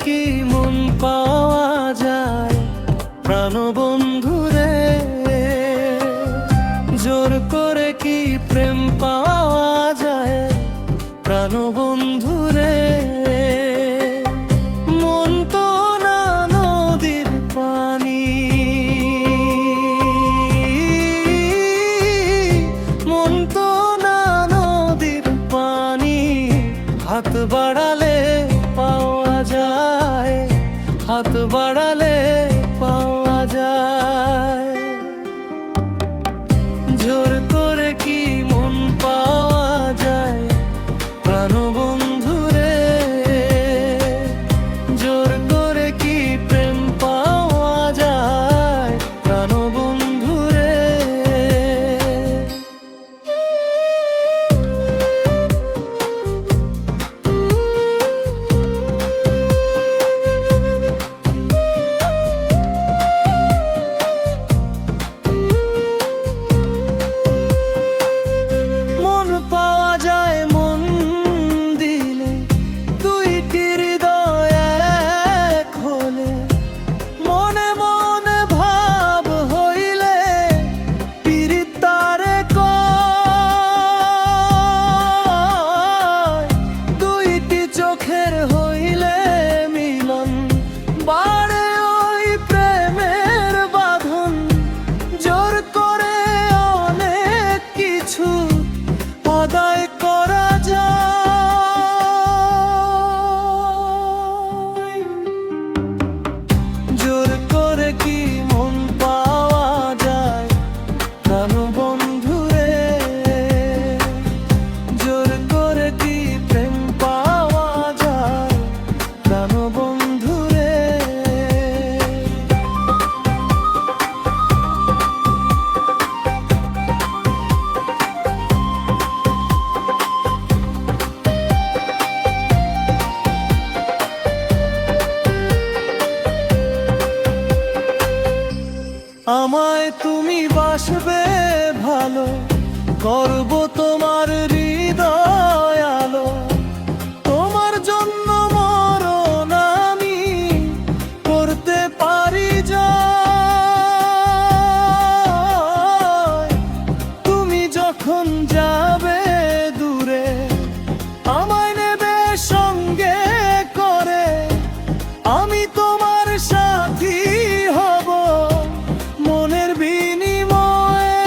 কি মন পাওয়া যায় প্রাণবন্ধুরে? জোর করে কি প্রেম পাওয়া যায় প্রাণবন্ধুরে? মন তো না নদীর পানি, মন তো না নদীর পানি। হাত বাড়ালে পাওয়া যায়, হাত বাড়ালে পাওয়া যায়। জোর করে কি মন পাওয়া যায় প্রাণবন্ধুরে? জোর করে কি প্রেম পাওয়া যায় প্রাণবন্ধুরে? মন পাওয়া যায় মন দিলে, দুইটি হৃদয় এক হলে। মনে মনে ভাব হইলে পীড়িত তারে কয়। দুইটি চোখের হইলে মিলন, বাড়ে ওই প্রেমের বাঁধন। জোর করে অনেক কিছু আদায় করা যায়। জোর করে কি মন পাওয়া যায় প্রাণবন্ধুরে? জোর করে কি প্রেম পাওয়া যায় প্রাণবন্ধুরে? আমায় তুমি বাসবে ভালো, করব তোমার হৃদয় আলো। তোমার জন্য মরণ আমি করতে পারি জয়। তুমি যখন যাবে দূরে, আমায় নেবে সঙ্গে করে। আমি তোমার সাথী হব মনের বিনিময়ে,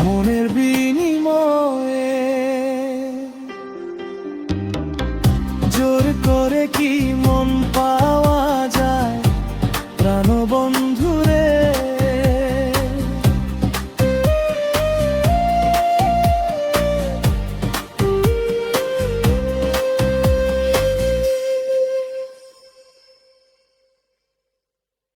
মনের বিনিময়ে। জোর করে কি মন পাওয়া